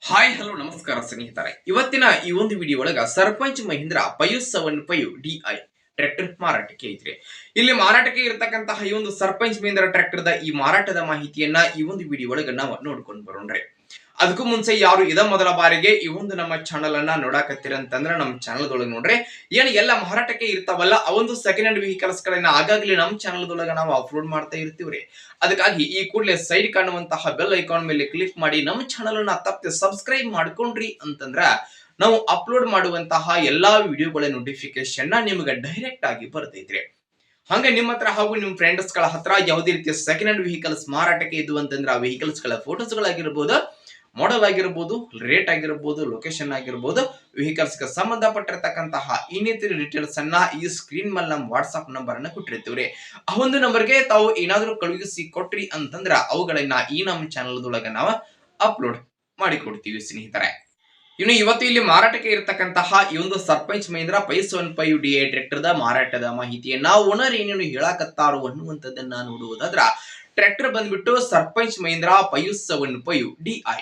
Hi hello ನಮಸ್ಕಾರ ಸ್ನೇಹಿತರೆ. ಇವತ್ತಿನ ಈ ಒಂದು ವಿಡಿಯೋ ಒಳಗ ಸರ್ಪಂಚ್ ಮಹೀಂದ್ರ 575 DI ಟ್ರ್ಯಾಕ್ಟರ್ ಮಾರಾಟಕ್ಕೆ ಐತ್ರಿ. ಇಲ್ಲಿ ಮಾರಾಟಕ್ಕೆ ಇರತಕ್ಕಂತಹ ಈ ಒಂದು ಸರ್ಪಂಚ್ ಮಹೀಂದ್ರ ಟ್ರ್ಯಾಕ್ಟರ್ ದ ಈ ಮಾರಾಟದ ಮಾಹಿತಿಯನ್ನ ಈ ಒಂದು ವಿಡಿಯೋ ಒಳಗ ನಾವು ನೋಡ್ಕೊಂಡು ಬರೋಣ್ರಿ. ಅದಕ್ಕೂ ಮುಂಚೆ ಯಾರು ಇದ ಮೊದಲ ಬಾರಿಗೆ ಈ ಒಂದು ನಮ್ಮ ಚಾನಲ್ ಅನ್ನ ನೋಡಾಕತ್ತೀರ ಅಂತಂದ್ರ ನಮ್ಮ ಚಾನಲ್ ದೊಳಗೆ ನೋಡ್ರಿ, ಏನ್ ಎಲ್ಲ ಮಾರಾಟಕ್ಕೆ ಇರ್ತಾವಲ್ಲ ಆ ಒಂದು ಸೆಕೆಂಡ್ ಹ್ಯಾಂಡ್ ವೆಹಿಕಲ್ಸ್ ಗಳನ್ನ ಆಗಾಗ್ಲೇ ನಮ್ಮ ಚಾನಲ್ ದೊಳಗ ನಾವು ಅಪ್ಲೋಡ್ ಮಾಡ್ತಾ ಇರ್ತೀವ್ರಿ. ಅದಕ್ಕಾಗಿ ಈ ಕೂಡಲೇ ಸೈಡ್ ಕಾಣುವಂತಹ ಬೆಲ್ ಐಕಾನ್ ಮೇಲೆ ಕ್ಲಿಕ್ ಮಾಡಿ ನಮ್ಮ ಚಾನಲ್ ಅನ್ನ ತಪ್ಪದೆ ಸಬ್ಸ್ಕ್ರೈಬ್ ಮಾಡ್ಕೊಂಡ್ರಿ ಅಂತಂದ್ರ ನಾವು ಅಪ್ಲೋಡ್ ಮಾಡುವಂತಹ ಎಲ್ಲಾ ವಿಡಿಯೋಗಳ ನೋಟಿಫಿಕೇಶನ್ ನಿಮಗೆ ಡೈರೆಕ್ಟ್ ಆಗಿ ಬರ್ತೈತ್ರಿ. ಹಂಗ ನಿಮ್ಮ ಹತ್ರ ಹಾಗೂ ನಿಮ್ಮ ಫ್ರೆಂಡ್ಸ್ ಗಳ ಹತ್ರ ಯಾವುದೇ ರೀತಿಯ ಸೆಕೆಂಡ್ ಹ್ಯಾಂಡ್ ವೆಹಿಕಲ್ಸ್ ಮಾರಾಟಕ್ಕೆ ಇದ್ದು ಅಂತಂದ್ರೆ ಆ ವೆಹಿಕಲ್ಸ್ ಗಳ ಫೋಟೋಸ್ ಗಳಾಗಿರ್ಬೋದು, ಮಾಡೆಲ್ ಆಗಿರಬಹುದು, ರೇಟ್ ಆಗಿರಬಹುದು, ಲೊಕೇಶನ್ ಆಗಿರಬಹುದು, ವೆಹಿಕಲ್ಸ್ ಗೆ ಸಂಬಂಧಪಟ್ಟಿರತಕ್ಕಂತಹ ಇನ್ನಿತರ ಡೀಟೇಲ್ಸ್ ಅನ್ನ ಈ ಸ್ಕ್ರೀನ್ ಮೇಲೆ ನಮ್ಮ ವಾಟ್ಸ್ಆಪ್ ನಂಬರ್ ಅನ್ನ ಕೊಟ್ಟಿರ್ತೀವ್ರಿ. ಆ ಒಂದು ನಂಬರ್ಗೆ ತಾವು ಏನಾದ್ರೂ ಕಳುಹಿಸಿ ಕೊಟ್ರಿ ಅಂತಂದ್ರ ಅವುಗಳನ್ನ ಈ ನಮ್ಮ ಚಾನಲ್ ದೊಳಗ ನಾವು ಅಪ್ಲೋಡ್ ಮಾಡಿ ಕೊಡ್ತೀವಿ ಸ್ನೇಹಿತರೆ. ಇನ್ನು ಇವತ್ತು ಇಲ್ಲಿ ಮಾರಾಟಕ್ಕೆ ಇರತಕ್ಕಂತಹ ಈ ಒಂದು sarpanch Mahindra 575 DI tractor the ಮಾರಾಟದ ಮಾಹಿತಿಯನ್ನ ಓನರ್ ಏನೇನು ಹೇಳಾಕತ್ತಾರೋ ಅನ್ನುವಂಥದ್ದನ್ನ ನೋಡುವುದಾದ್ರ, ಟ್ರ್ಯಾಕ್ಟರ್ ಬಂದ್ಬಿಟ್ಟು ಸರ್ಪಂಚ್ ಮಹೀಂದ್ರ 575 DI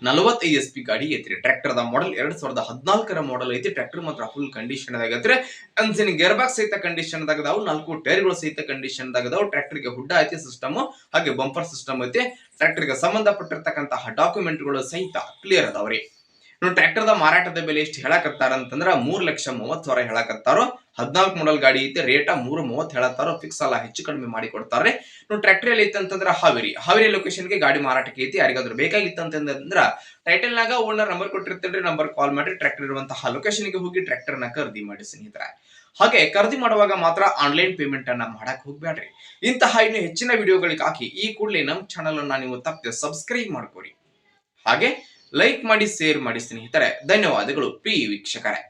45 SP ಗಾಡಿ ಐತ್ರಿ. ಟ್ರ್ಯಾಕ್ಟರ್ ದ ಮಾಡೆಲ್ 2014 ಮಾಡೆಲ್ ಐತಿ. ಟ್ರ್ಯಾಕ್ಟರ್ ಮಾತ್ರ ಫುಲ್ ಕಂಡೀಷನ್ ಆಗೈತ್ರಿ. ಎಂಜಿನ್ ಗೇರ್ ಬಾಕ್ಸ್ ಸಹಿತ ಕಂಡೀಷನ್ ದಾಗದಾವು, 4 ಟೈರ್ಗಳು ಸಹಿತ ಕಂಡೀಷನ್ ದಾಗದಾವು. ಟ್ರ್ಯಾಕ್ಟರ್ ಗೆ ಹುಡ್ಡ ಐತಿ ಸಿಸ್ಟಮ್, ಹಾಗೆ ಬಂಪರ್ ಸಿಸ್ಟಮ್ ಐತಿ. ಟ್ರ್ಯಾಕ್ಟರ್ ಗೆ ಸಂಬಂಧಪಟ್ಟಿರತಕ್ಕಂತಹ ಡಾಕ್ಯುಮೆಂಟ್ ಗಳು ಸಹಿತ ಕ್ಲಿಯರ್ ಅದಾವ್ರಿ. ಟ್ರ್ಯಾಕ್ಟರ್ ದ ಮಾರಾಟದ ಬೆಲೆ ಎಷ್ಟು ಹೇಳಕತ್ತಾರ ಅಂತಂದ್ರ 3,30,000 ಹೇಳಕತ್ತಾರೋ. 14 ಮಾಡೆಲ್ ಗಾಡಿ ಐತಿ. ರೇಟ್ 3,30,000 ಹೇಳತ್ತಾರೋ. ಫಿಕ್ಸ್ ಅಲ್ಲ, ಹೆಚ್ಚು ಕಡಿಮೆ ಮಾಡಿ ಕೊಡ್ತಾರೆ. ಟ್ರ್ಯಾಕ್ಟರ್ ಎಲ್ಲಿ ಐತಿ ಅಂತಂದ್ರ ಹಾವೇರಿ ಲೊಕೇಶನ್ ಗೆ ಗಾಡಿ ಮಾರಾಟಕ್ಕೆ ಐತಿ. ಯಾರಿಗಾದ್ರೂ ಬೇಕಾಗಿತ್ತು ಅಂತಂದ್ರ ಟೈಟಲ್ ನಾಗ ಓನರ್ ನಂಬರ್ ಕೊಟ್ಟಿರ್ತೀರಿ, ನಂಬರ್ ಕಾಲ್ ಮಾಡಿ ಟ್ರ್ಯಾಕ್ಟರ್ ಇರುವಂತಹ ಲೊಕೇಶನ್ ಗೆ ಹೋಗಿ ಟ್ರ್ಯಾಕ್ಟರ್ ನ ಖರೀದಿ ಮಾಡಿ ಸ್ನೇಹಿತರೆ. ಹಾಗೆ ಖರೀದಿ ಮಾಡುವಾಗ ಮಾತ್ರ ಆನ್ಲೈನ್ ಪೇಮೆಂಟ್ ಅನ್ನ ಮಾಡಕ್ ಹೋಗ್ಬೇಡ್ರಿ. ಇಂತಹ ಇನ್ನು ಹೆಚ್ಚಿನ ವಿಡಿಯೋಗಳಿಗಾಗಿ ಈ ಕೂಡಲೇ ನಮ್ಮ ಚಾನಲ್ ಅನ್ನ ನೀವು ತಪ್ಪದೆ ಸಬ್ಸ್ಕ್ರೈಬ್ ಮಾಡ್ಕೊರಿ. ಹಾಗೆ ಲೈಕ್ ಮಾಡಿ, ಶೇರ್ ಮಾಡಿ ಸ್ನೇಹಿತರೆ. ಧನ್ಯವಾದಗಳು ಪ್ರಿಯ ವೀಕ್ಷಕರೇ.